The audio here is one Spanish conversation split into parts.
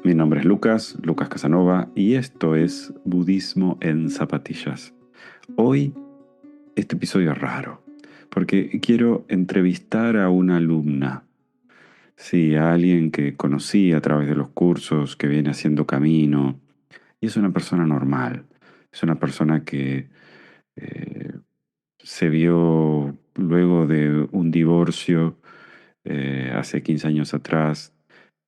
Mi nombre es Lucas Casanova, y esto es Budismo en Zapatillas. Hoy, este episodio es raro, porque quiero entrevistar a una alumna. Sí, a alguien que conocí a través de los cursos, que viene haciendo camino, y es una persona normal. Es una persona que eh, se vio luego de un divorcio hace 15 años atrás,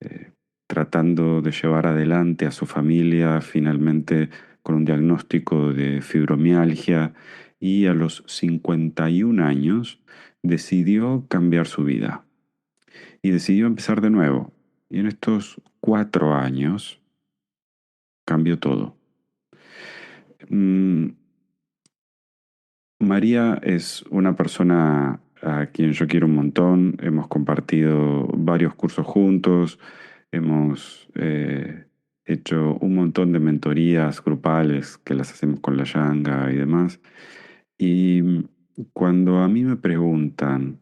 eh, tratando de llevar adelante a su familia, finalmente con un diagnóstico de fibromialgia, y a los 51 años decidió cambiar su vida y decidió empezar de nuevo. Y en estos 4 años cambió todo. Mm, María es una persona a quien yo quiero un montón. Hemos compartido varios cursos juntos, hemos hecho un montón de mentorías grupales que las hacemos con la Yanga y demás. Y cuando a mí me preguntan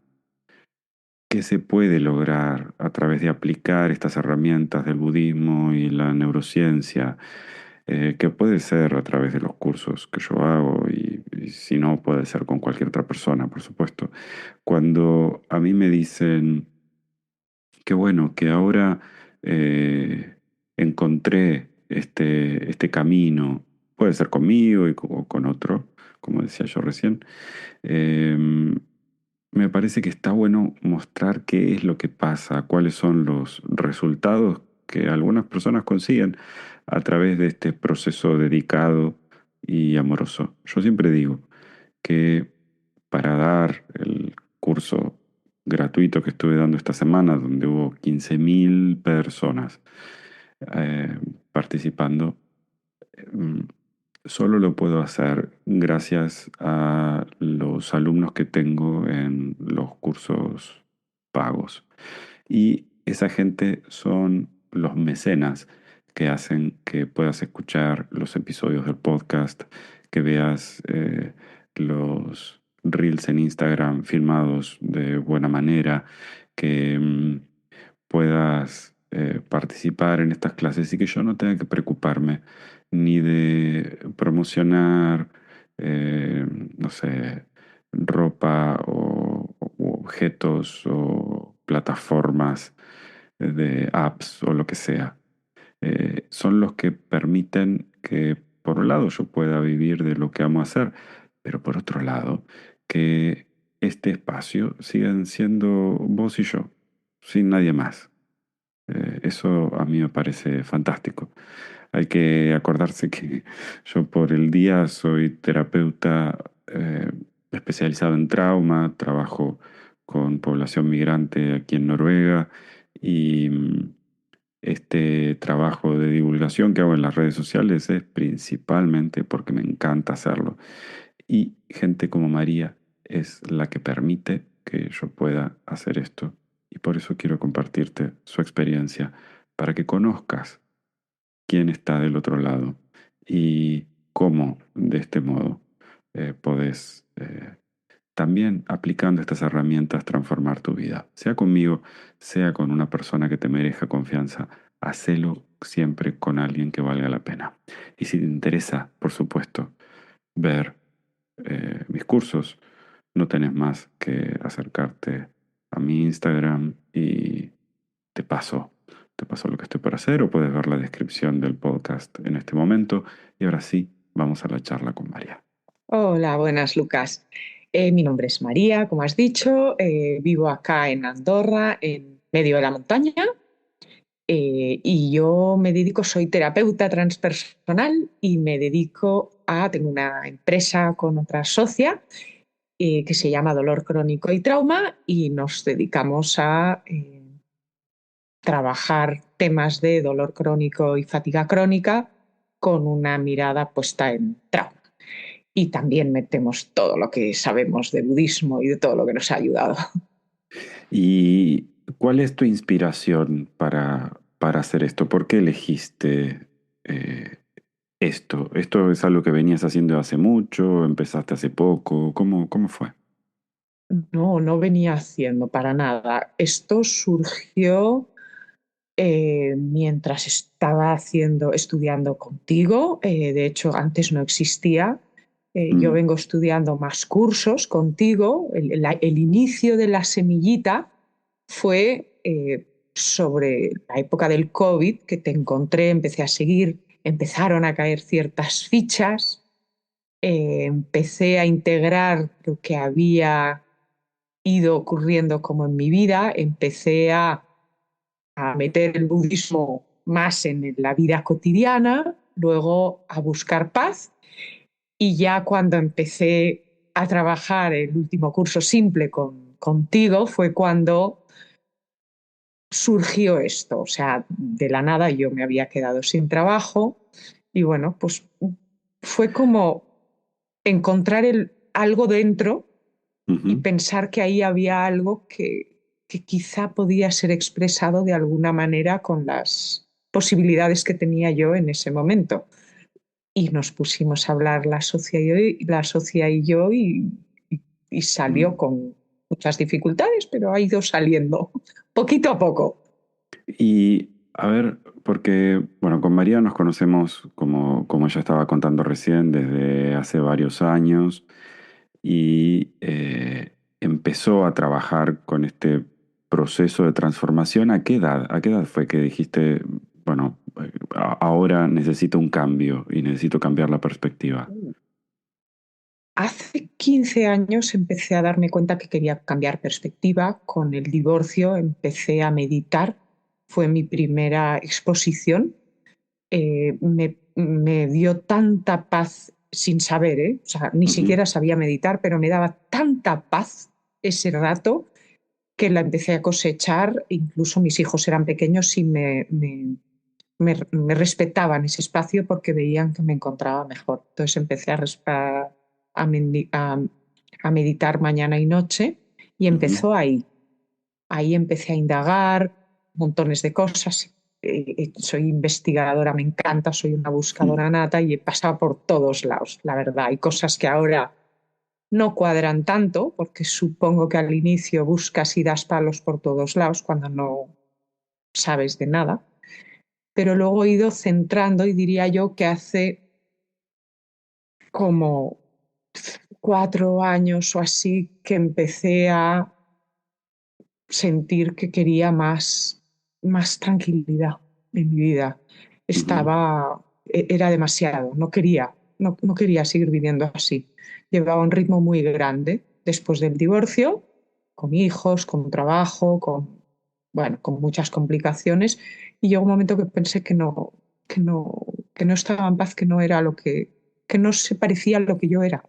qué se puede lograr a través de aplicar estas herramientas del budismo y la neurociencia, que puede ser a través de los cursos que yo hago, y si no, puede ser con cualquier otra persona, por supuesto. Cuando a mí me dicen que bueno, que ahora encontré este camino, puede ser conmigo o con otro, como decía yo recién, me parece que está bueno mostrar qué es lo que pasa, cuáles son los resultados que algunas personas consiguen a través de este proceso dedicado y amoroso. Yo siempre digo que para dar el curso gratuito que estuve dando esta semana, donde hubo 15.000 personas eh, participando, mm, solo lo puedo hacer gracias a los alumnos que tengo en los cursos pagos. Y esa gente son los mecenas que hacen que puedas escuchar los episodios del podcast, que veas los reels en Instagram filmados de buena manera, que puedas participar en estas clases y que yo no tenga que preocuparme ni de promocionar, no sé, ropa o objetos o plataformas de apps o lo que sea. Son los que permiten que, por un lado, yo pueda vivir de lo que amo hacer, pero por otro lado, que este espacio sigan siendo vos y yo, sin nadie más. Eso a mí me parece fantástico. Hay que acordarse que yo por el día soy terapeuta especializado en trauma, trabajo con población migrante aquí en Noruega, y este trabajo de divulgación que hago en las redes sociales es principalmente porque me encanta hacerlo. Y gente como María es la que permite que yo pueda hacer esto. Y por eso quiero compartirte su experiencia, para que conozcas quién está del otro lado y cómo de este modo podés también, aplicando estas herramientas, transformar tu vida. Sea conmigo, sea con una persona que te merezca confianza, hacelo siempre con alguien que valga la pena. Y si te interesa, por supuesto, ver mis cursos, no tenés más que acercarte a mi Instagram y te paso, te paso lo que estoy por hacer, o puedes ver la descripción del podcast en este momento. Y ahora sí, vamos a la charla con María. Hola, buenas, Lucas. Mi nombre es María, como has dicho, vivo acá en Andorra, en medio de la montaña, y yo me dedico, soy terapeuta transpersonal y me dedico tengo una empresa con otra socia que se llama Dolor Crónico y Trauma, y nos dedicamos a trabajar temas de dolor crónico y fatiga crónica con una mirada puesta en trauma. Y también metemos todo lo que sabemos de budismo y de todo lo que nos ha ayudado. ¿Y cuál es tu inspiración para hacer esto? ¿Por qué elegiste esto? ¿Esto es algo que venías haciendo hace mucho? ¿Empezaste hace poco? ¿Cómo fue? No, no venía haciendo para nada. Esto surgió, mientras estaba estudiando contigo. De hecho, antes no existía. Yo Mm, vengo estudiando más cursos contigo. El inicio de la semillita fue sobre la época del COVID, que te encontré, empecé a seguir, empezaron a caer ciertas fichas, empecé a integrar lo que había ido ocurriendo como en mi vida, empecé a meter el budismo más en la vida cotidiana, luego a buscar paz, y ya cuando empecé a trabajar el último curso simple contigo fue cuando surgió esto. O sea, de la nada yo me había quedado sin trabajo y bueno, pues fue como encontrar algo dentro y ujú. pensar que ahí había algo que quizá podía ser expresado de alguna manera con las posibilidades que tenía yo en ese momento. Y nos pusimos a hablar la socia y yo y salió Mm. con muchas dificultades, pero ha ido saliendo poquito a poco. Y a ver, porque, bueno, con María nos conocemos, como ella estaba contando recién, desde hace varios años y empezó a trabajar con este proceso de transformación. ¿A qué edad? ¿A qué edad fue que dijiste, bueno, ahora necesito un cambio y necesito cambiar la perspectiva? Hace 15 años empecé a darme cuenta que quería cambiar perspectiva. Con el divorcio empecé a meditar. Fue mi primera exposición. Me dio tanta paz sin saber, ¿eh? O sea, ni Ujú, siquiera sabía meditar, pero me daba tanta paz ese rato que la empecé a cosechar. Incluso mis hijos eran pequeños y me respetaban ese espacio porque veían que me encontraba mejor. Entonces empecé a, mendi- a meditar mañana y noche y ujú, empezó ahí. Ahí empecé a indagar montones de cosas. Soy investigadora, me encanta, soy una ujú. buscadora nata y he pasado por todos lados, la verdad. Hay cosas que ahora no cuadran tanto, porque supongo que al inicio buscas y das palos por todos lados cuando no sabes de nada, pero luego he ido centrando y diría yo que hace como 4 años o así que empecé a sentir que quería más tranquilidad en mi vida. Ujú. Era demasiado, no quería seguir viviendo así. Llevaba un ritmo muy grande después del divorcio, con hijos, con trabajo, bueno, con muchas complicaciones, y llegó un momento que pensé que no, que no estaba en paz, que no era que no se parecía a lo que yo era.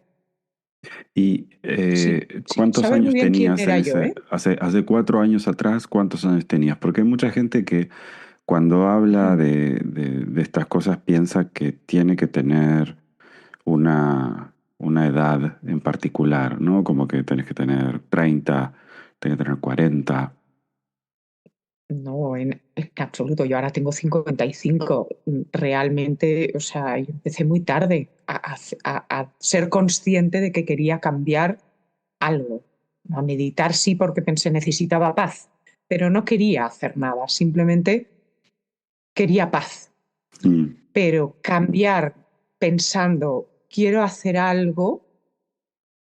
¿Y Sí, sin cuántos saber muy años bien quién tenías era en yo, ese, ¿eh? hace 4 años atrás, cuántos años tenías? Porque hay mucha gente que cuando habla Mm. de estas cosas piensa que tiene que tener una edad en particular, ¿no? Como que tenés que tener 30, tenés que tener 40. No, en absoluto. Yo ahora tengo 55. Realmente, o sea, yo empecé muy tarde a ser consciente de que quería cambiar algo. A meditar sí porque pensé necesitaba paz, pero no quería hacer nada, simplemente quería paz. Mm, Pero cambiar pensando quiero hacer algo,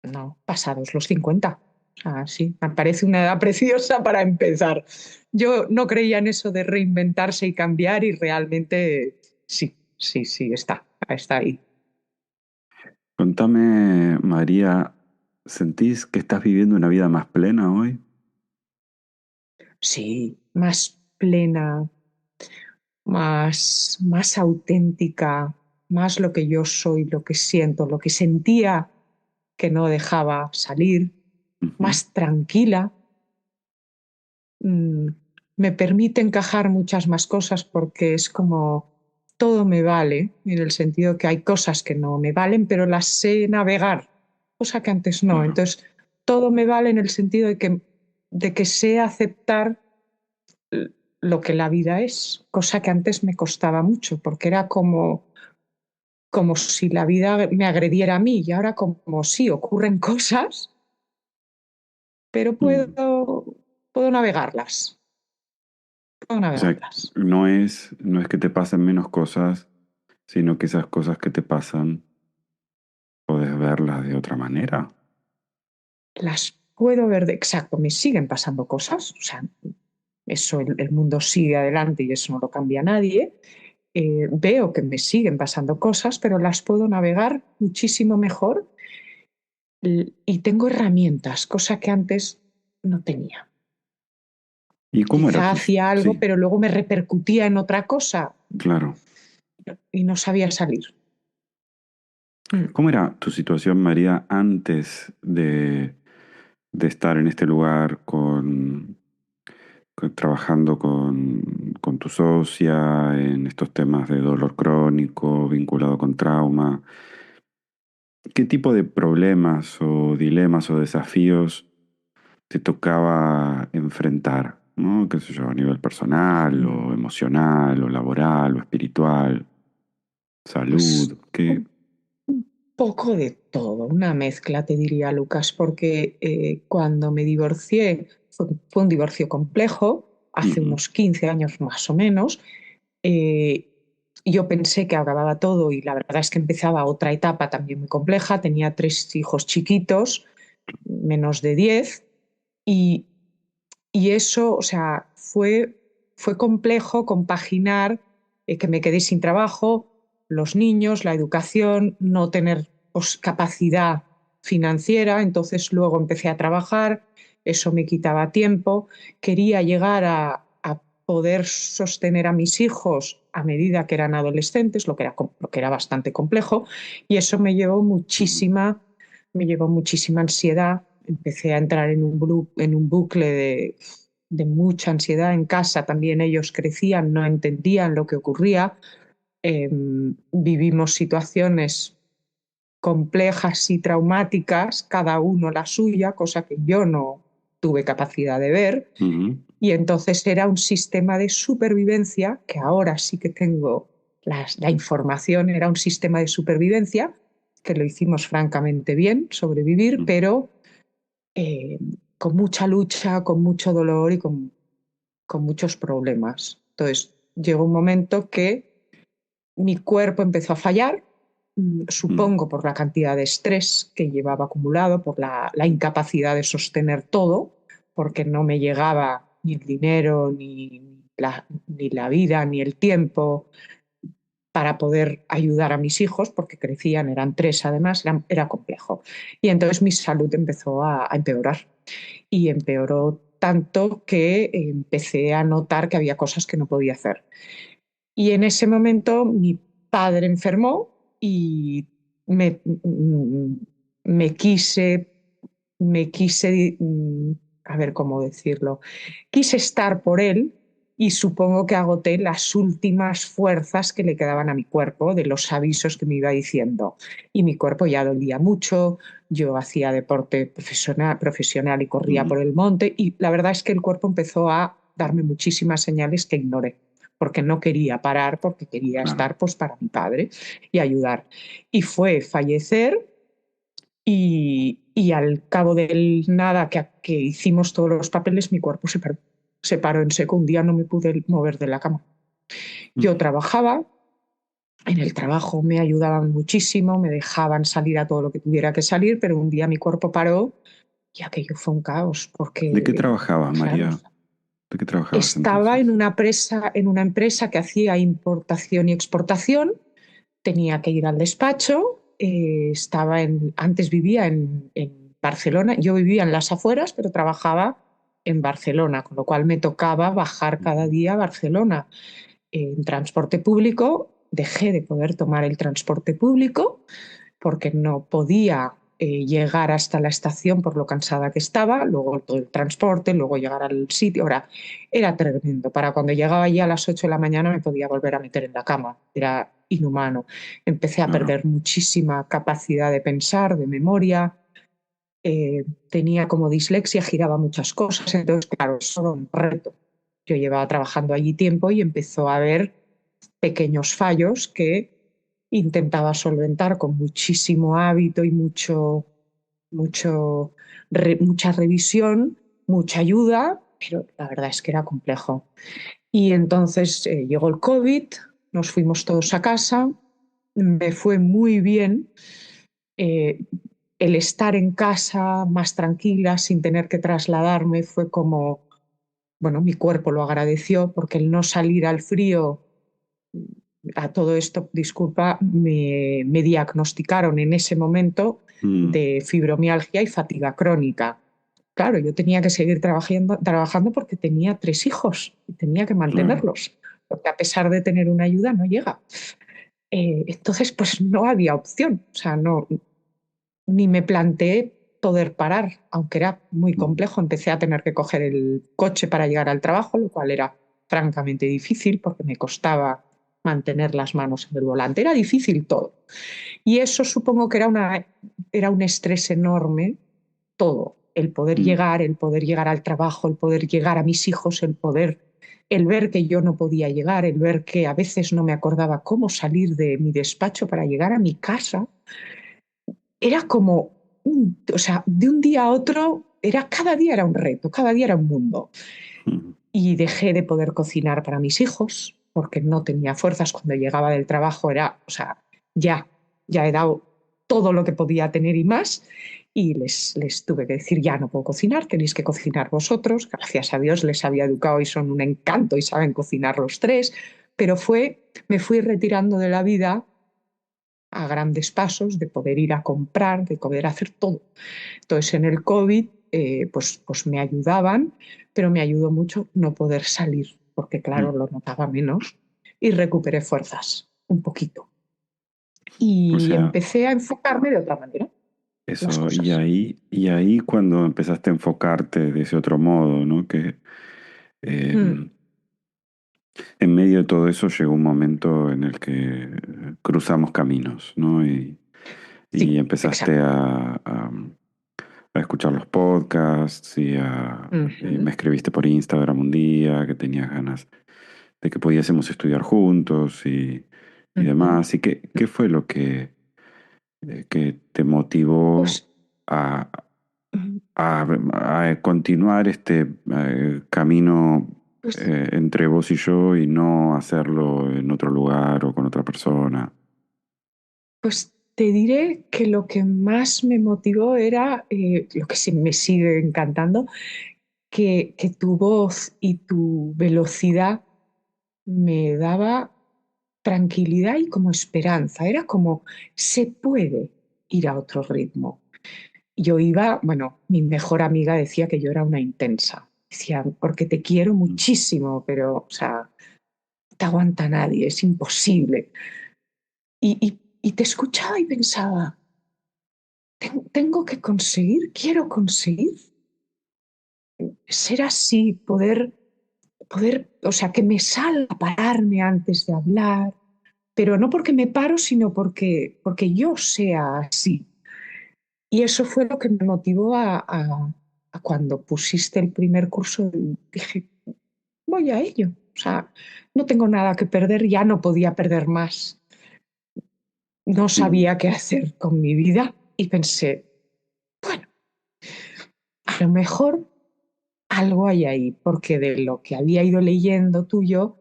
no, pasados los 50. Ah, sí, me parece una edad preciosa para empezar. Yo no creía en eso de reinventarse y cambiar y realmente sí, sí, sí, está ahí. Contame, María, ¿sentís que estás viviendo una vida más plena hoy? Sí, más plena, más auténtica, más lo que yo soy, lo que siento, lo que sentía que no dejaba salir, Ujú, más tranquila. mm, Me permite encajar muchas más cosas porque es como todo me vale, en el sentido que hay cosas que no me valen, pero las sé navegar, cosa que antes no. claro. Entonces, todo me vale en el sentido de que sé aceptar lo que la vida es, cosa que antes me costaba mucho, porque era como si la vida me agrediera a mí y ahora como sí, ocurren cosas, pero Mm. puedo navegarlas. O sea, navegarlas. no es que te pasen menos cosas, sino que esas cosas que te pasan, puedes verlas de otra manera. Las puedo ver de exacto, me siguen pasando cosas, o sea, eso el mundo sigue adelante y eso no lo cambia nadie. Veo que me siguen pasando cosas, pero las puedo navegar muchísimo mejor y tengo herramientas, cosa que antes no tenía. ¿Y cómo era Quizá tu... hacía algo, Sí, pero luego me repercutía en otra cosa claro. y no sabía salir. Mm. ¿Cómo era tu situación, María, antes de estar en este lugar trabajando con tu socia en estos temas de dolor crónico vinculado con trauma? ¿Qué tipo de problemas o dilemas o desafíos te tocaba enfrentar? ¿No? ¿Qué sé yo, a nivel personal o emocional o laboral o espiritual, Pues salud? ¿Qué? un poco de todo, una mezcla, te diría, Lucas, porque cuando me divorcié, fue un divorcio complejo, hace Ujú, unos 15 años más o menos. eh, yo pensé que acababa todo y la verdad es que empezaba otra etapa también muy compleja. Tenía 3 hijos chiquitos, menos de 10, y, y eso, o sea, fue complejo compaginar que me quedé sin trabajo, los niños, la educación, no tener pues, capacidad financiera. Entonces luego empecé a trabajar, eso me quitaba tiempo. Quería llegar a poder sostener a mis hijos a medida que eran adolescentes, lo que era bastante complejo, y eso ujú, me llevó muchísima ansiedad. Empecé a entrar en un bucle de mucha ansiedad en casa. También ellos crecían, no entendían lo que ocurría. Vivimos situaciones complejas y traumáticas, cada uno la suya, cosa que yo no tuve capacidad de ver. ujú, Y entonces era un sistema de supervivencia, que ahora sí que tengo la información, era un sistema de supervivencia, que lo hicimos francamente bien, sobrevivir, ujú. pero eh, con mucha lucha, con mucho dolor y con muchos problemas. Entonces llegó un momento que mi cuerpo empezó a fallar, Mm, supongo por la cantidad de estrés que llevaba acumulado, por la incapacidad de sostener todo, porque no me llegaba ni el dinero, ni la vida, ni el tiempo para poder ayudar a mis hijos, porque crecían, eran 3 además, era complejo. Y entonces mi salud empezó a empeorar. Y empeoró tanto que empecé a notar que había cosas que no podía hacer. Y en ese momento mi padre enfermó y me, me quise, a ver cómo decirlo, quise estar por él y supongo que agoté las últimas fuerzas que le quedaban a mi cuerpo de los avisos que me iba diciendo. Y mi cuerpo ya dolía mucho, yo hacía deporte profesional y corría mm, por el monte y la verdad es que el cuerpo empezó a darme muchísimas señales que ignoré porque no quería parar, porque quería claro. estar pues para mi padre y ayudar. Y fue fallecer y al cabo del nada que hicimos todos los papeles, mi cuerpo se paró en seco. Un día no me pude mover de la cama. Yo Mm. trabajaba, en el trabajo me ayudaban muchísimo, me dejaban salir a todo lo que tuviera que salir, pero un día mi cuerpo paró y aquello fue un caos, ¿De qué porque, trabajabas, claro, María? ¿De qué trabajabas estaba entonces? en una empresa que hacía importación y exportación. Tenía que ir al despacho, antes vivía en Barcelona, yo vivía en las afueras, pero trabajaba en Barcelona, con lo cual me tocaba bajar cada Ujú, día a Barcelona. En transporte público dejé de poder tomar el transporte público porque no podía llegar hasta la estación por lo cansada que estaba, luego todo el transporte, luego llegar al sitio. Ahora, era tremendo. Para cuando llegaba ya a las 8 de la mañana me podía volver a meter en la cama. Era inhumano. Empecé a claro. perder muchísima capacidad de pensar, de memoria. Tenía como dislexia, giraba muchas cosas. Entonces, claro, eso era un reto. Yo llevaba trabajando allí tiempo y empezó a haber pequeños fallos que intentaba solventar con muchísimo hábito y mucha revisión, mucha ayuda, pero la verdad es que era complejo. Y entonces llegó el COVID, nos fuimos todos a casa, me fue muy bien. eh, el estar en casa más tranquila, sin tener que trasladarme, fue como, bueno, mi cuerpo lo agradeció porque el no salir al frío, a todo esto, disculpa, me diagnosticaron en ese momento Mm, de fibromialgia y fatiga crónica. Claro, yo tenía que seguir trabajando porque tenía 3 hijos y tenía que claro. mantenerlos, porque a pesar de tener una ayuda no llega. Entonces, pues no había opción, o sea, no, ni me planteé poder parar, aunque era muy Mm, complejo. Empecé a tener que coger el coche para llegar al trabajo, lo cual era francamente difícil porque me costaba mantener las manos en el volante. Era difícil todo. Y eso supongo que era un estrés enorme, todo. mm, El poder llegar al trabajo, el poder llegar a mis hijos, el ver que yo no podía llegar, el ver que a veces no me acordaba cómo salir de mi despacho para llegar a mi casa. Era como, o sea, de un día a otro, cada día era un reto, cada día era un mundo. mm, Y dejé de poder cocinar para mis hijos porque no tenía fuerzas cuando llegaba del trabajo, o sea, ya, ya he dado todo lo que podía tener y más. Y les tuve que decir, ya no puedo cocinar, tenéis que cocinar vosotros. Gracias a Dios les había educado y son un encanto y saben cocinar los tres. Pero me fui retirando de la vida a grandes pasos, de poder ir a comprar, de poder hacer todo. Entonces en el COVID pues me ayudaban, pero me ayudó mucho no poder salir, porque claro, mm. lo notaba menos y recuperé fuerzas un poquito. O Y sea, empecé a enfocarme de otra manera las eso, cosas. y ahí cuando empezaste a enfocarte de ese otro modo, ¿no? Que eh, Mm, en medio de todo eso llegó un momento en el que cruzamos caminos, ¿no? Y sí, empezaste exacto. a escuchar los podcasts y me Ujú, escribiste por Instagram un día que tenías ganas de que pudiésemos estudiar juntos y ujú. demás. ¿Y qué fue lo que te motivó Pues, a, mm, a continuar este camino pues entre vos y yo y no hacerlo en otro lugar o con otra persona? Pues te diré que lo que más me motivó era lo que sí me sigue encantando, que tu voz y tu velocidad me daba tranquilidad y como esperanza. Era como, se puede ir a otro ritmo. Yo iba, bueno, mi mejor amiga decía que yo era una intensa. Decía, porque te quiero Mm, muchísimo, pero, o sea, no te aguanta nadie, es imposible. Y te escuchaba y pensaba, tengo que conseguir, quiero conseguir ser así, o sea, que me salga pararme antes de hablar, pero no porque me paro, sino porque yo sea así. Y eso fue lo que me motivó a cuando pusiste el primer curso, dije, voy a ello. O sea, no tengo nada que perder, ya no podía perder más. No mm, sabía qué hacer con mi vida y pensé, bueno, a lo mejor algo hay ahí, porque de lo que había ido leyendo tuyo,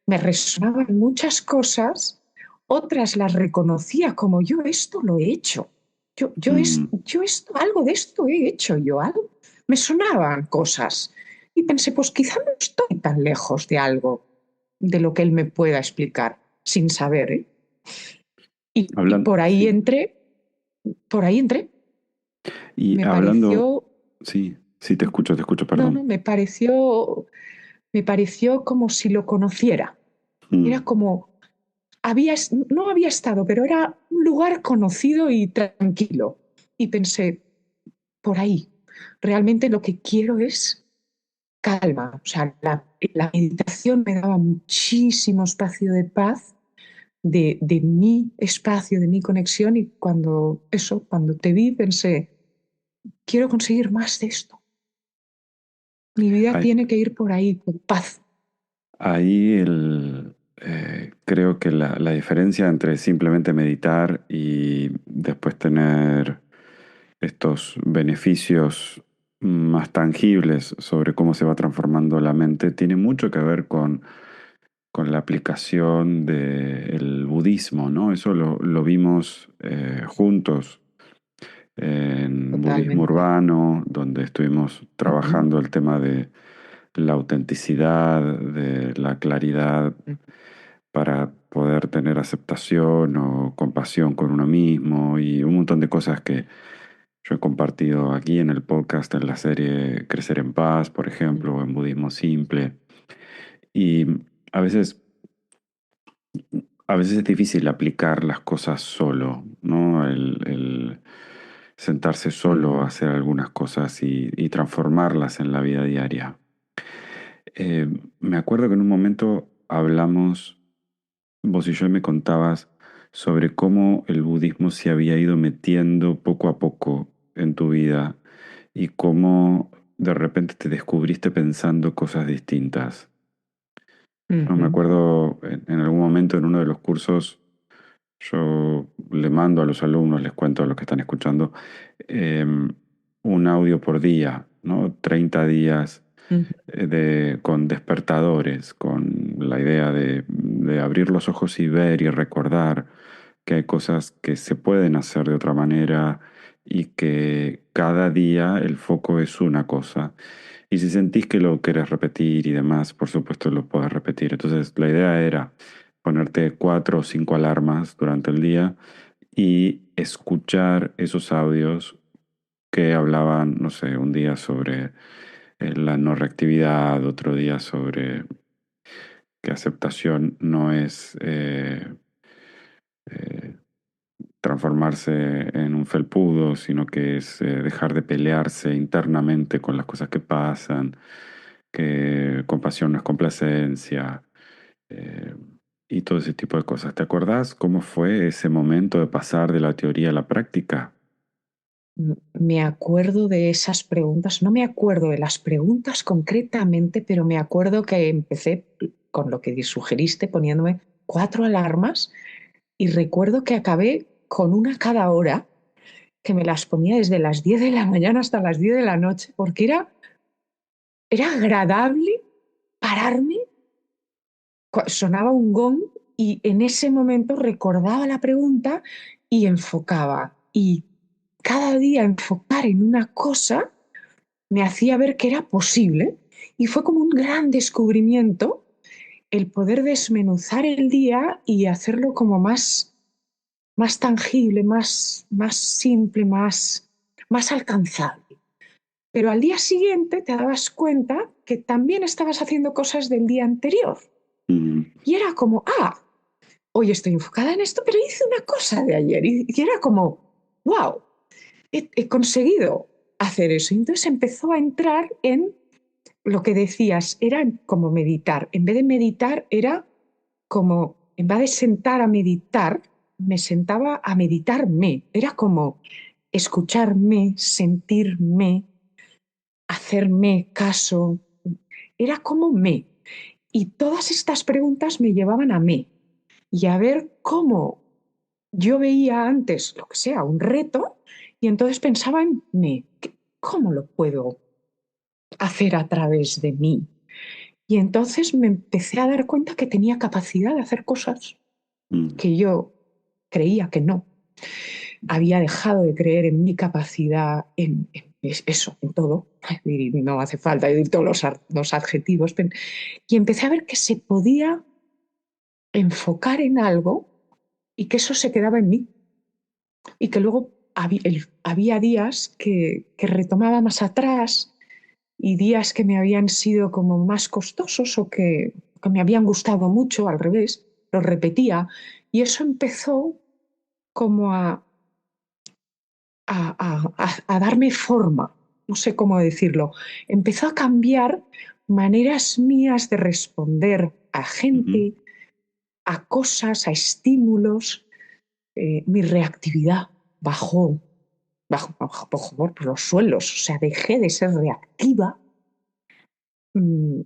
me resonaban muchas cosas, otras las reconocía como yo esto lo he hecho, mm. algo de esto he hecho yo, algo, me sonaban cosas. Y pensé, pues quizá no estoy tan lejos de algo de lo que él me pueda explicar sin saber, ¿eh? Y Hablan, sí. por ahí entré, Y me hablando, pareció, sí, sí, te escucho, no, no, perdón. me pareció como si lo conociera. Era Mm, como, no había estado, pero era un lugar conocido y tranquilo. Y pensé, por ahí, realmente lo que quiero es calma. O sea, la meditación me daba muchísimo espacio de paz, de mi espacio, de mi conexión. Y cuando te vi, pensé, quiero conseguir más de esto. Mi vida ahí, tiene que ir por ahí, por paz. ahí creo que la diferencia entre simplemente meditar y después tener estos beneficios más tangibles sobre cómo se va transformando la mente, tiene mucho que ver con la aplicación del budismo, ¿no? Eso lo vimos juntos en budismo Totalmente. urbano, donde estuvimos Ujú, trabajando el tema de la autenticidad, de la claridad ujú, para poder tener aceptación o compasión con uno mismo y un montón de cosas que yo he compartido aquí en el podcast, en la serie Crecer en Paz, por ejemplo, o en Budismo Simple. Y a veces, a veces es difícil aplicar las cosas solo, ¿no? El sentarse solo a ujú, hacer algunas cosas y transformarlas en la vida diaria. Eh, Me acuerdo que en un momento hablamos, vos y yo, y me contabas sobre cómo el budismo se había ido metiendo poco a poco en tu vida y cómo de repente te descubriste pensando cosas distintas. No, me ujú, acuerdo en algún momento en uno de los cursos, yo le mando a los alumnos, les cuento a los que están escuchando, eh, un audio por día, ¿no? 30 días ujú, con despertadores, con la idea de abrir los ojos y ver y recordar que hay cosas que se pueden hacer de otra manera y que cada día el foco es una cosa. Y si sentís que lo querés repetir y demás, por supuesto lo podés repetir. Entonces la idea era ponerte 4 o 5 alarmas durante el día y escuchar esos audios que hablaban, no sé, un día sobre la no reactividad, otro día sobre que aceptación no es eh, transformarse en un felpudo, sino que es dejar de pelearse internamente con las cosas que pasan, que compasión no es complacencia, eh, y todo ese tipo de cosas. ¿Te acordás cómo fue ese momento de pasar de la teoría a la práctica? Me acuerdo de esas preguntas, no me acuerdo de las preguntas concretamente, pero me acuerdo que empecé con lo que sugeriste, poniéndome 4 alarmas y recuerdo que acabé con una cada hora, que me las ponía desde las 10 de la mañana hasta las 10 de la noche, porque era agradable pararme, sonaba un gong y en ese momento recordaba la pregunta y enfocaba. Y cada día enfocar en una cosa me hacía ver que era posible y fue como un gran descubrimiento el poder desmenuzar el día y hacerlo como más tangible, más simple, más alcanzable. Pero al día siguiente te dabas cuenta que también estabas haciendo cosas del día anterior. Mm, Y era como, hoy estoy enfocada en esto, pero hice una cosa de ayer. Y era como, wow, he conseguido hacer eso. Y entonces empezó a entrar en lo que decías, era como meditar. En vez de meditar, era como, en vez de sentar a meditar, me sentaba a meditarme. Era como escucharme, sentirme, hacerme caso. Era como me. Y todas estas preguntas me llevaban a mí y a ver cómo yo veía antes, lo que sea, un reto, y entonces pensaba en mí. ¿Cómo lo puedo hacer a través de mí? Y entonces me empecé a dar cuenta que tenía capacidad de hacer cosas mm. que yo creía que no. Había dejado de creer en mi capacidad en eso, en todo. Y no hace falta decir todos los adjetivos. Y empecé a ver que se podía enfocar en algo y que eso se quedaba en mí. Y que luego había días que retomaba más atrás y días que me habían sido como más costosos o que me habían gustado mucho, al revés, lo repetía. Y eso empezó como a darme forma, no sé cómo decirlo. Empezó a cambiar maneras mías de responder a Ujú. gente, a cosas, a estímulos. Mi reactividad bajó, bajó por los suelos, o sea, dejé de ser reactiva, mm,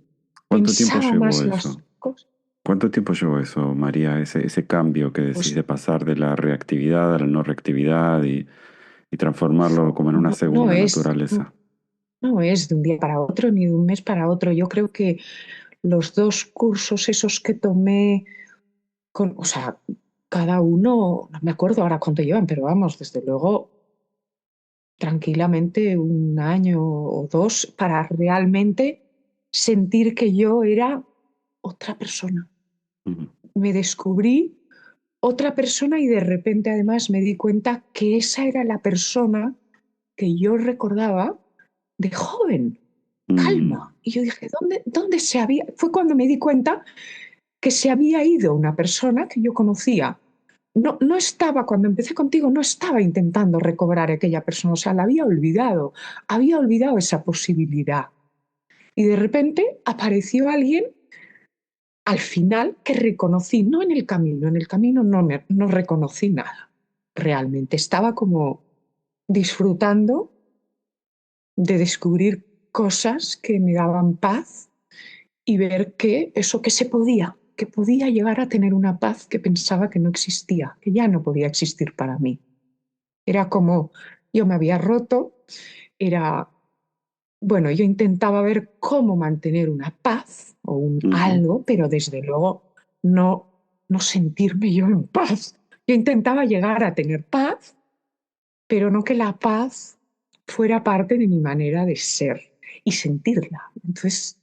¿Cuánto tiempo pensaba llevó más las eso? cosas. ¿Cuánto tiempo llevó eso, María, ese cambio que decís Pues de pasar de la reactividad a la no reactividad y transformarlo como en una no segunda es, naturaleza? No es de un día para otro ni de un mes para otro. Yo creo que los dos cursos esos que tomé, o sea, cada uno, no me acuerdo ahora cuánto llevan, pero vamos, desde luego, tranquilamente un año o dos para realmente sentir que yo era otra persona. Ujú. Me descubrí otra persona y de repente además me di cuenta que esa era la persona que yo recordaba de joven, Mm, calma. Y yo dije, ¿dónde se había? Fue cuando me di cuenta que se había ido una persona que yo conocía. No, no estaba, cuando empecé contigo, no estaba intentando recobrar a aquella persona, o sea, la había olvidado esa posibilidad. Y de repente apareció alguien al final que reconocí, no en el camino no reconocí nada, realmente estaba como disfrutando de descubrir cosas que me daban paz y ver que eso que podía llegar a tener una paz que pensaba que no existía, que ya no podía existir para mí. Era como yo me había roto, era, bueno, yo intentaba ver cómo mantener una paz o un ujú. algo, pero desde luego no sentirme yo en paz. Yo intentaba llegar a tener paz, pero no que la paz fuera parte de mi manera de ser y sentirla. Entonces,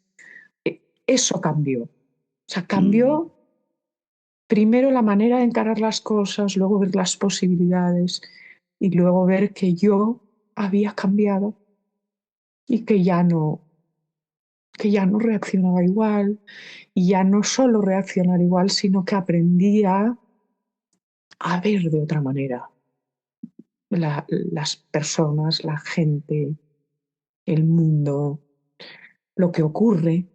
eso cambió. O sea, Mm, cambió primero la manera de encarar las cosas, luego ver las posibilidades y luego ver que yo había cambiado y que ya no reaccionaba igual y ya no solo reaccionar igual, sino que aprendía a ver de otra manera las personas, la gente, el mundo, lo que ocurre.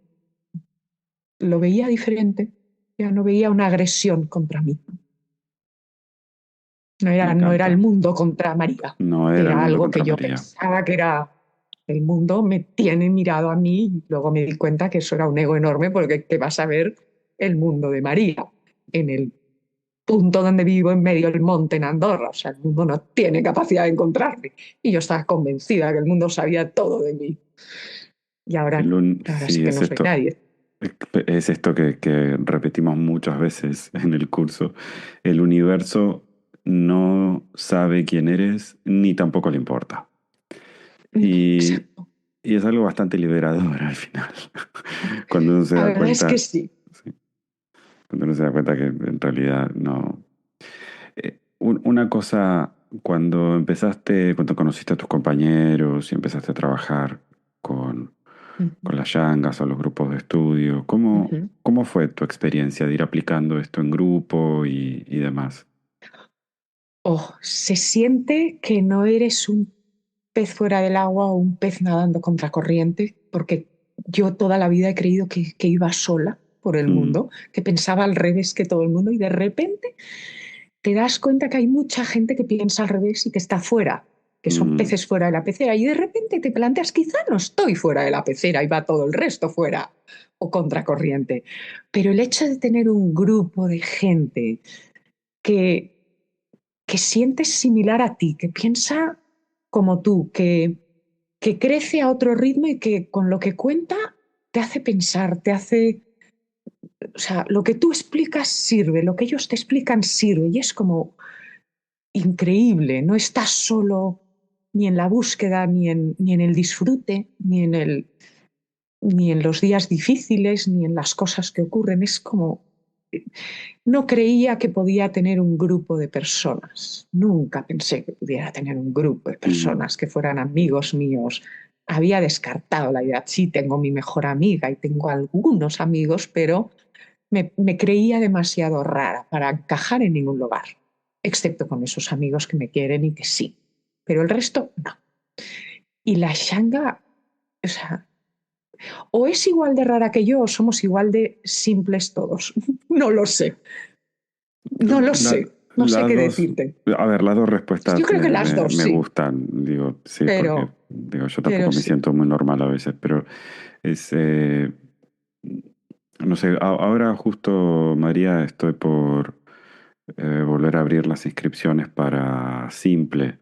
Lo veía diferente, ya no veía una agresión contra mí. Me No era el encanta. mundo contra María, No era el era mundo algo contra que yo María. pensaba que era el mundo me tiene mirado a mí y luego me di cuenta que eso era un ego enorme porque te vas a ver el mundo de María en el punto donde vivo en medio del monte en Andorra. O sea, el mundo no tiene capacidad de encontrarme. Y yo estaba convencida que el mundo sabía todo de mí. Y ahora sí Sí, que no soy nadie. es esto que repetimos muchas veces en el curso. El universo no sabe quién eres ni tampoco le importa. Y, Exacto. y es algo bastante liberador al final. Cuando uno se La da verdad es que cuenta, sí. sí, cuando uno se da cuenta que en realidad no. Una cosa, cuando conociste a tus compañeros y empezaste a trabajar con, Ujú, con las yangas o los grupos de estudio, ujú. cómo fue tu experiencia de ir aplicando esto en grupo y demás? Oh, se siente que no eres un pez fuera del agua o un pez nadando contra corriente, porque yo toda la vida he creído que iba sola por el Mm, mundo, que pensaba al revés que todo el mundo y de repente te das cuenta que hay mucha gente que piensa al revés y que está fuera, que son mm, peces fuera de la pecera y de repente te planteas, quizá no estoy fuera de la pecera y va todo el resto fuera o contracorriente, pero el hecho de tener un grupo de gente que sientes similar a ti, que piensa como tú, que crece a otro ritmo y que con lo que cuenta te hace pensar, te hace, o sea, lo que tú explicas sirve, lo que ellos te explican sirve y es como increíble, no estás solo ni en la búsqueda, ni en el disfrute, ni en los días difíciles, ni en las cosas que ocurren, es como no creía que podía tener un grupo de personas. Nunca pensé que pudiera tener un grupo de mm, personas que fueran amigos míos. Había descartado la idea. Sí, tengo mi mejor amiga y tengo algunos amigos, pero me creía demasiado rara para encajar en ningún lugar, excepto con esos amigos que me quieren y que sí. Pero el resto, no. Y la Shanga, o sea, o es igual de rara que yo o somos igual de simples todos. No lo sé. No lo La- sé, no sé las qué dos, decirte. a ver, las dos Yo respuestas creo que las dos me sí, gustan, digo, sí, porque pero, digo, yo tampoco pero me sí. siento muy normal a veces, pero es, no sé, ahora justo, María, estoy por volver a abrir las inscripciones para Simple,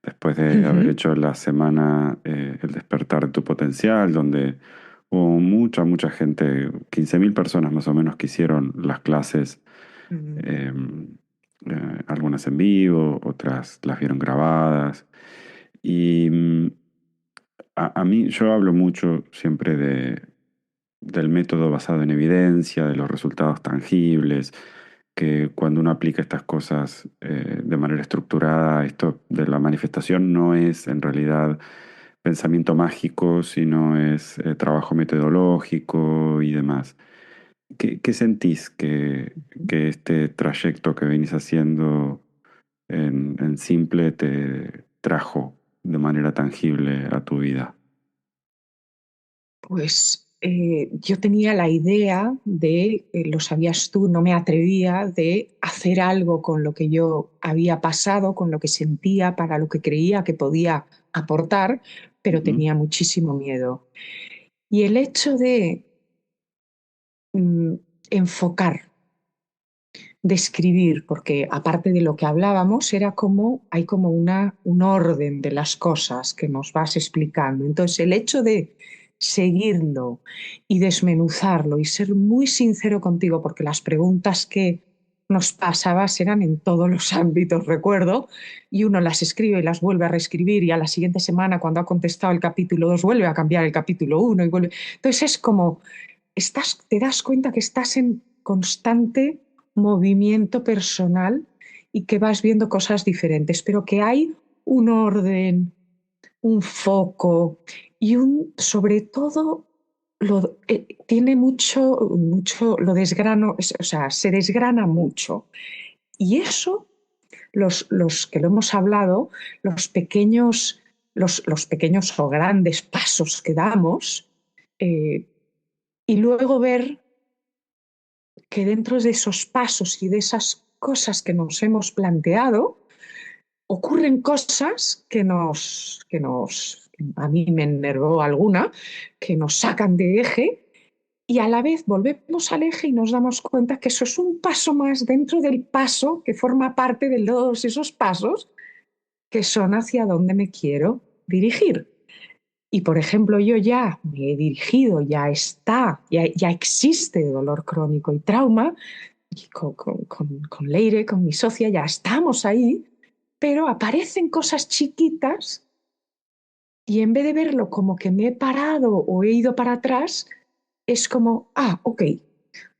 después de haber Ujú. hecho la semana El despertar de tu potencial, donde hubo mucha gente, 15.000 personas más o menos que hicieron las clases, Mm. eh, algunas en vivo, otras las vieron grabadas. Y a mí yo hablo mucho siempre del método basado en evidencia, de los resultados tangibles, que cuando uno aplica estas cosas de manera estructurada, esto de la manifestación no es en realidad pensamiento mágico, sino es trabajo metodológico y demás. ¿Qué sentís que este trayecto que venís haciendo en simple te trajo de manera tangible a tu vida? Pues yo tenía la idea de, lo sabías tú, no me atrevía de hacer algo con lo que yo había pasado, con lo que sentía, para lo que creía que podía aportar, pero Ujú, tenía muchísimo miedo. Y el hecho de mm, enfocar, de escribir, porque aparte de lo que hablábamos, era como, hay como un orden de las cosas que nos vas explicando. Entonces, el hecho de seguirlo y desmenuzarlo y ser muy sincero contigo, porque las preguntas que nos pasabas eran en todos los ámbitos, recuerdo, y uno las escribe y las vuelve a reescribir y a la siguiente semana, cuando ha contestado el capítulo 2 vuelve a cambiar el capítulo uno y vuelve. Entonces es como te das cuenta que estás en constante movimiento personal y que vas viendo cosas diferentes, pero que hay un orden, un foco y sobre todo, tiene mucho, lo desgrano, o sea, se desgrana mucho. Y eso, los que lo hemos hablado, los pequeños o grandes pasos que damos, eh, y luego ver que dentro de esos pasos y de esas cosas que nos hemos planteado, ocurren cosas a mí me enervó alguna, que nos sacan de eje y a la vez volvemos al eje y nos damos cuenta que eso es un paso más dentro del paso que forma parte de todos esos pasos que son hacia donde me quiero dirigir. Y, por ejemplo, yo ya me he dirigido, ya existe dolor crónico y trauma, y con Leire, con mi socia, ya estamos ahí, pero aparecen cosas chiquitas y en vez de verlo como que me he parado o he ido para atrás, es como, ok,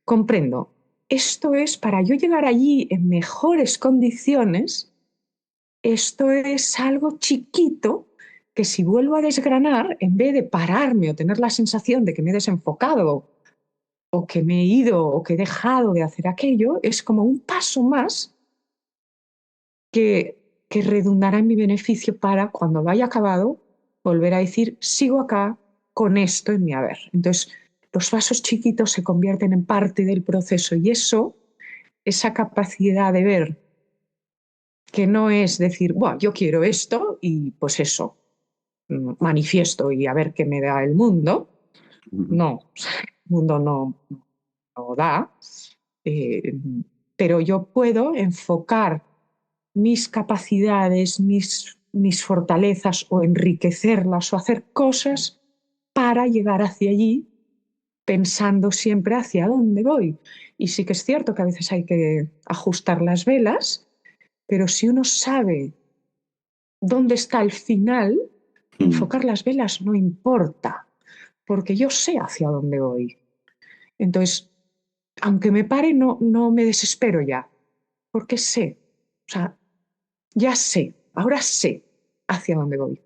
comprendo. Esto es para yo llegar allí en mejores condiciones, esto es algo chiquito que si vuelvo a desgranar, en vez de pararme o tener la sensación de que me he desenfocado o que me he ido o que he dejado de hacer aquello, es como un paso más que redundará en mi beneficio para cuando lo haya acabado volver a decir, sigo acá con esto en mi haber. Entonces, los pasos chiquitos se convierten en parte del proceso y eso, esa capacidad de ver que no es decir, Buah, yo quiero esto y pues eso, manifiesto y a ver qué me da el mundo. ujú. No, el mundo no da, eh, pero yo puedo enfocar mis capacidades, mis fortalezas o enriquecerlas o hacer cosas para llegar hacia allí pensando siempre hacia dónde voy. Y sí que es cierto que a veces hay que ajustar las velas, pero si uno sabe dónde está el final, Mm, enfocar las velas no importa, porque yo sé hacia dónde voy. Entonces, aunque me pare, no me desespero ya, porque sé, o sea, ya sé, ahora sé hacia dónde voy.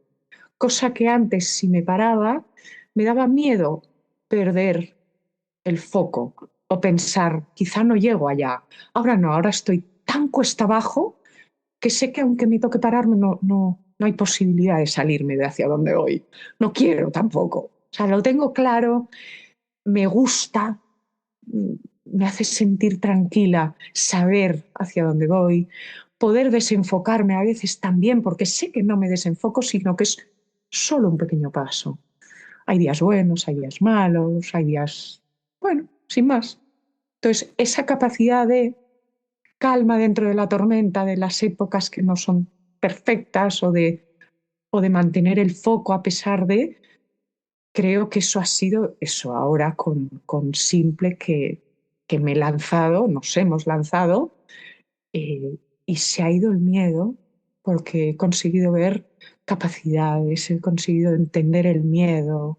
Cosa que antes, si me paraba, me daba miedo perder el foco o pensar, quizá no llego allá. Ahora no, ahora estoy tan cuesta abajo que sé que aunque me toque pararme, no hay posibilidad de salirme de hacia dónde voy. No quiero tampoco. O sea, lo tengo claro, me gusta, mm, me hace sentir tranquila saber hacia dónde voy, poder desenfocarme a veces también, porque sé que no me desenfoco, sino que es solo un pequeño paso. Hay días buenos, hay días malos, hay días, bueno, sin más. Entonces, esa capacidad de calma dentro de la tormenta, de las épocas que no son perfectas o de o de mantener el foco a pesar de, creo que eso ha sido eso ahora con simple que me he lanzado, nos hemos lanzado, y se ha ido el miedo porque he conseguido ver capacidades, he conseguido entender el miedo,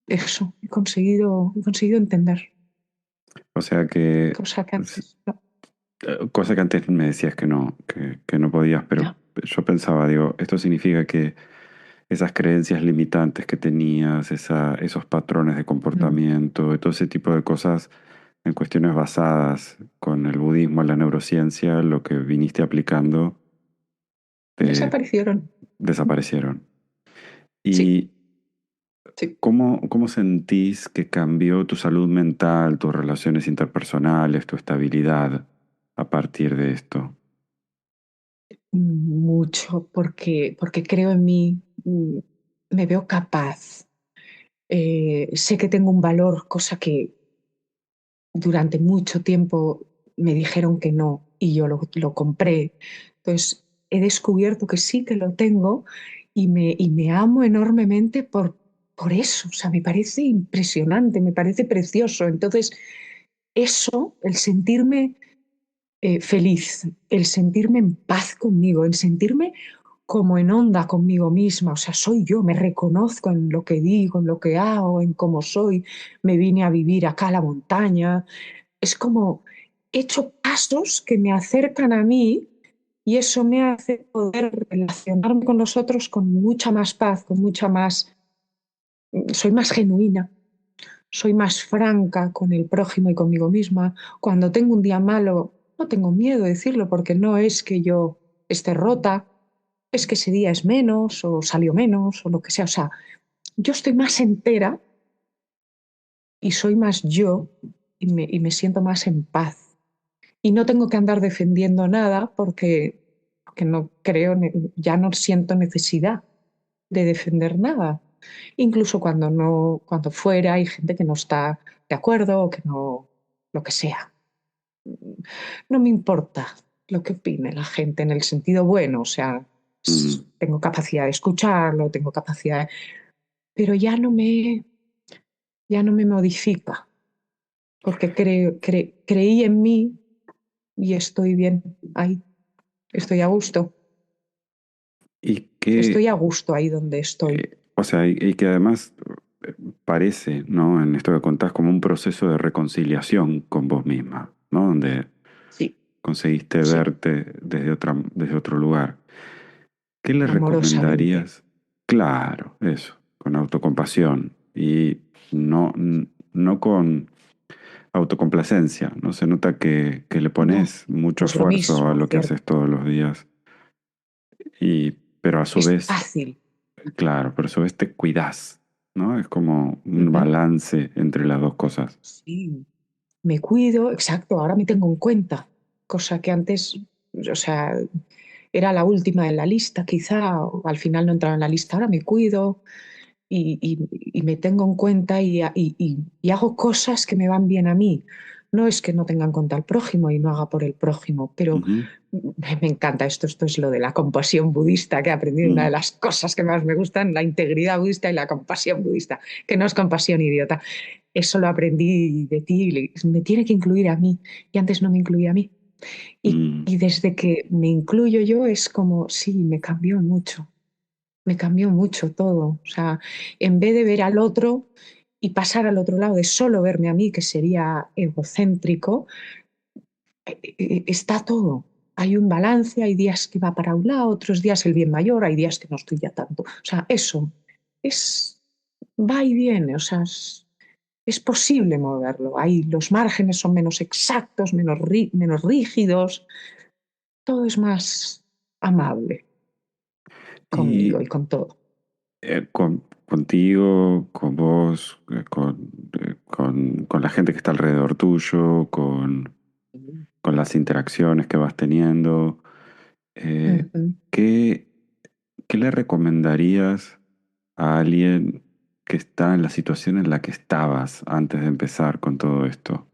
eso, he conseguido entender, O sea que, cosa que s- antes no. cosa que antes me decías que no podías, pero Ya. yo pensaba, digo, esto significa que esas creencias limitantes que tenías, esos patrones de Mm. comportamiento, todo ese tipo de cosas en cuestiones basadas con el budismo, la neurociencia, lo que viniste aplicando, te Desaparecieron. desaparecieron. Sí, ¿Y sí. cómo sentís que cambió tu salud mental, tus relaciones interpersonales, tu estabilidad a partir de esto? Mucho, porque creo en mí, me veo capaz. Sé que tengo un valor, cosa que durante mucho tiempo me dijeron que no y yo lo compré. Entonces, he descubierto que sí que lo tengo y me amo enormemente por eso. O sea, me parece impresionante, me parece precioso. Entonces, eso, el sentirme feliz, el sentirme en paz conmigo, el sentirme como en onda conmigo misma, o sea, soy yo, me reconozco en lo que digo, en lo que hago, en cómo soy, me vine a vivir acá a la montaña, es como he hecho pasos que me acercan a mí y eso me hace poder relacionarme con los otros con mucha más paz, con mucha más, soy más genuina, soy más franca con el prójimo y conmigo misma. Cuando tengo un día malo, no tengo miedo de decirlo porque no es que yo esté rota, es que ese día es menos o salió menos o lo que sea. O sea, yo estoy más entera y soy más yo y me siento más en paz. Y no tengo que andar defendiendo nada porque no creo, ya no siento necesidad de defender nada. Incluso cuando no, cuando fuera hay gente que no está de acuerdo o que no, lo que sea. No me importa lo que opine la gente en el sentido bueno, o sea, Mm. tengo capacidad de escucharlo, tengo capacidad, pero ya no me modifica, porque creí en mí y estoy bien ahí, estoy a gusto, Y que, estoy a gusto ahí donde estoy. o sea, y que además parece, ¿no? En esto que contás como un proceso de reconciliación con vos misma, ¿no? Donde Sí, conseguiste sí, verte desde otro lugar. ¿Qué le amorosamente. recomendarías? Claro, eso, con autocompasión y no, no con autocomplacencia, ¿no? Se nota que le No, pones mucho pues lo esfuerzo a mismo, lo que cierto. haces todos los días y, pero a su Es vez, fácil. claro, pero a su vez te cuidas, ¿no? Es como un Ujú. balance entre las dos cosas. Sí, me cuido, exacto, ahora me tengo en cuenta, cosa que antes, o sea, era la última en la lista, quizá, o al final no entraba en la lista, ahora me cuido y me tengo en cuenta y hago cosas que me van bien a mí. No es que no tenga en cuenta al prójimo y no haga por el prójimo, pero Ujú. me encanta esto es lo de la compasión budista que he aprendido, una de Mm, las cosas que más me gustan, la integridad budista y la compasión budista, que no es compasión idiota. Eso lo aprendí de ti, me tiene que incluir a mí y antes no me incluía a mí. mm. Y desde que me incluyo yo es como, sí, me cambió mucho todo. O sea, en vez de ver al otro y pasar al otro lado de solo verme a mí, que sería egocéntrico, está todo. Hay un balance, hay días que va para un lado, otros días el bien mayor, hay días que no estoy ya tanto. O sea, eso es, va y viene, o sea, es posible moverlo. Ahí los márgenes son menos exactos, menos rígidos, todo es más amable Y conmigo y con todo. contigo, con vos, con la gente que está alrededor tuyo, con las interacciones que vas teniendo, Ujú. ¿qué, qué le recomendarías a alguien que está en la situación en la que estabas antes de empezar con todo esto?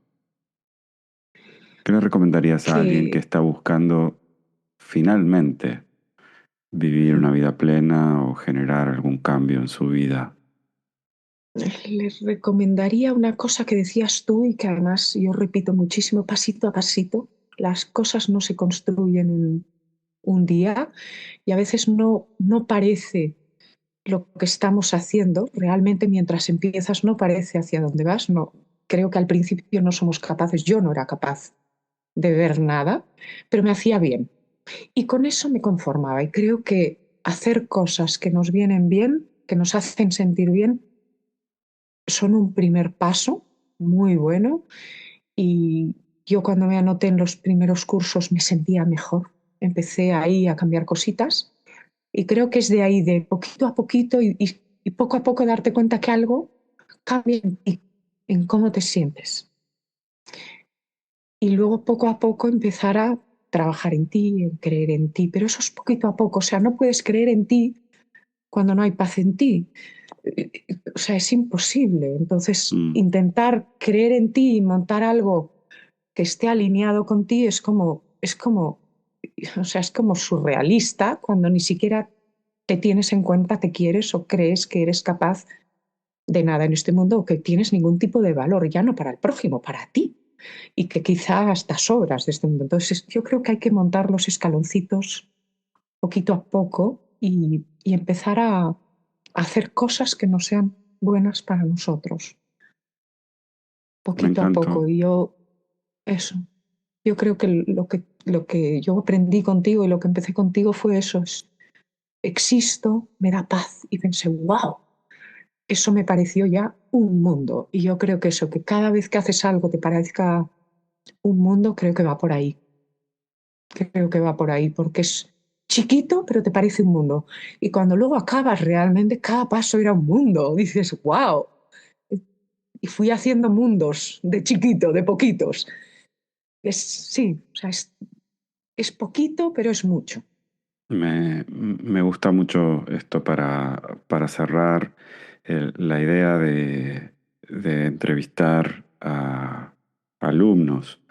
¿Qué le recomendarías a alguien que Que está buscando finalmente vivir una vida plena o generar algún cambio en su vida? Les recomendaría una cosa que decías tú y que además yo repito muchísimo, pasito a pasito. Las cosas no se construyen en un día y a veces no parece lo que estamos haciendo. Realmente mientras empiezas no parece hacia dónde vas. No, creo que al principio no somos capaces, yo no era capaz de ver nada, pero me hacía bien. Y con eso me conformaba y creo que hacer cosas que nos vienen bien, que nos hacen sentir bien, son un primer paso muy bueno y yo cuando me anoté en los primeros cursos me sentía mejor. Empecé ahí a cambiar cositas y creo que es de ahí, de poquito a poquito y poco a poco darte cuenta que algo cambia en ti, en cómo te sientes. Y luego poco a poco empezar a trabajar en ti, en creer en ti, pero eso es poquito a poco, o sea, no puedes creer en ti cuando no hay paz en ti. O sea, es imposible. Entonces, Mm, intentar creer en ti y montar algo que esté alineado con ti o sea, es como surrealista cuando ni siquiera te tienes en cuenta, te quieres o crees que eres capaz de nada en este mundo o que tienes ningún tipo de valor, ya no para el prójimo, para ti. Y que quizá hasta sobras de este mundo. Entonces, yo creo que hay que montar los escaloncitos poquito a poco y empezar a hacer cosas que no sean buenas para nosotros, me poquito a encantó. poco. Y yo, eso, yo creo que lo que yo aprendí contigo y lo que empecé contigo fue eso, existo, me da paz. Y pensé, wow, eso me pareció ya un mundo. Y yo creo que eso, que cada vez que haces algo te parezca un mundo, creo que va por ahí. Creo que va por ahí, porque es chiquito, pero te parece un mundo. Y cuando luego acabas realmente, cada paso era un mundo. Dices, wow. Y fui haciendo mundos de chiquito, de poquitos. Sí, o sea, es poquito, pero es mucho. Me gusta mucho esto para cerrar la idea de entrevistar a alumnos,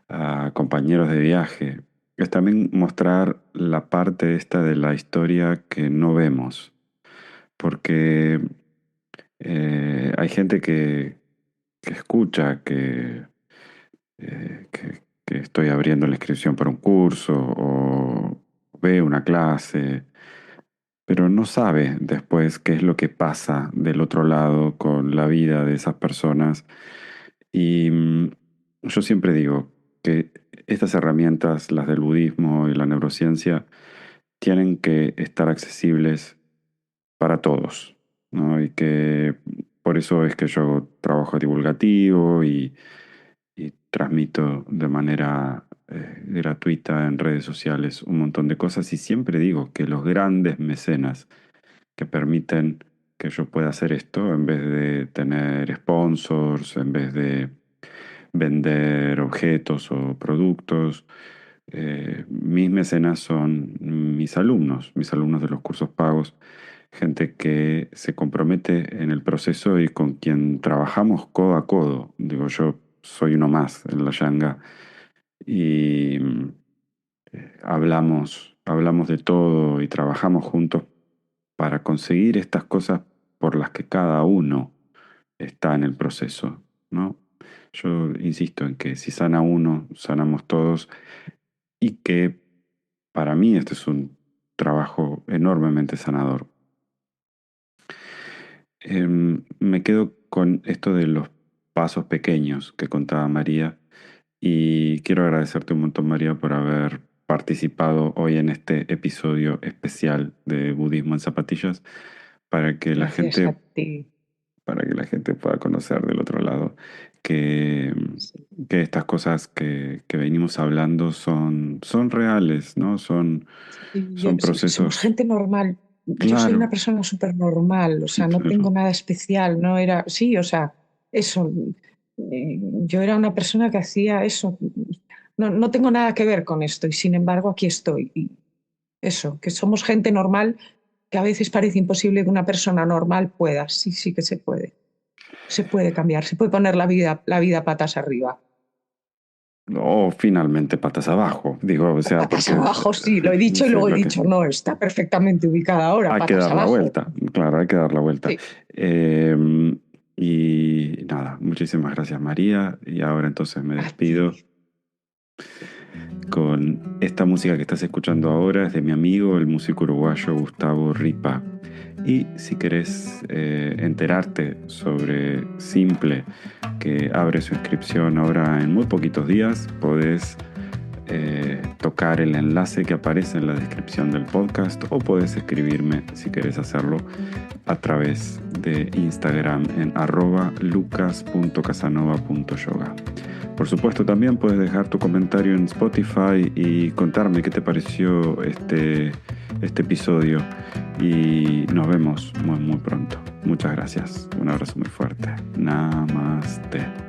a compañeros de viaje. Es también mostrar la parte esta de la historia que no vemos, porque hay gente que escucha que estoy abriendo la inscripción para un curso o ve una clase, pero no sabe después qué es lo que pasa del otro lado con la vida de esas personas. Y yo siempre digo que estas herramientas, las del budismo y la neurociencia, tienen que estar accesibles para todos, ¿no? Y que por eso es que yo hago trabajo divulgativo y transmito de manera gratuita en redes sociales un montón de cosas y siempre digo que los grandes mecenas que permiten que yo pueda hacer esto en vez de tener sponsors, en vez de vender objetos o productos, mis mecenas son mis alumnos de los cursos pagos, gente que se compromete en el proceso y con quien trabajamos codo a codo. Digo, yo soy uno más en la Yanga y hablamos de todo y trabajamos juntos para conseguir estas cosas por las que cada uno está en el proceso, ¿no? Yo insisto en que si sana uno, sanamos todos y que para mí este es un trabajo enormemente sanador. Me quedo con esto de los pasos pequeños que contaba María y quiero agradecerte un montón, María, por haber participado hoy en este episodio especial de Budismo en Zapatillas para que la Gracias a gente, ti. para que la gente pueda conocer del otro lado que, Sí. que estas cosas que venimos hablando son reales, ¿no? Son Somos procesos, gente normal. Yo soy una claro, persona súper normal, o sea, no tengo claro. nada especial, no era, sí, o sea, eso. Yo era una persona que hacía eso. No tengo nada que ver con esto y sin embargo aquí estoy. Y eso, que somos gente normal, que a veces parece imposible que una persona normal pueda. Sí, sí que se puede. Se puede cambiar, se puede poner la vida patas arriba. O finalmente patas abajo, digo, o sea, Patas porque abajo, sí, lo he dicho y sí, luego he lo que dicho, no, está perfectamente ubicada ahora, hay que patas dar la abajo. vuelta, claro, hay que dar la vuelta. Sí. Eh, y nada, muchísimas gracias María, y ahora entonces me A ti. despido con esta música que estás escuchando ahora, es de mi amigo, el músico uruguayo Gustavo Ripa. Y si querés enterarte sobre Simple, que abre su inscripción ahora en muy poquitos días, podés tocar el enlace que aparece en la descripción del podcast o podés escribirme si querés hacerlo a través de Instagram en @lucas.casanova.yoga. Por supuesto, también puedes dejar tu comentario en Spotify y contarme qué te pareció este episodio. Y nos vemos muy, muy pronto. Muchas gracias. Un abrazo muy fuerte. Namaste.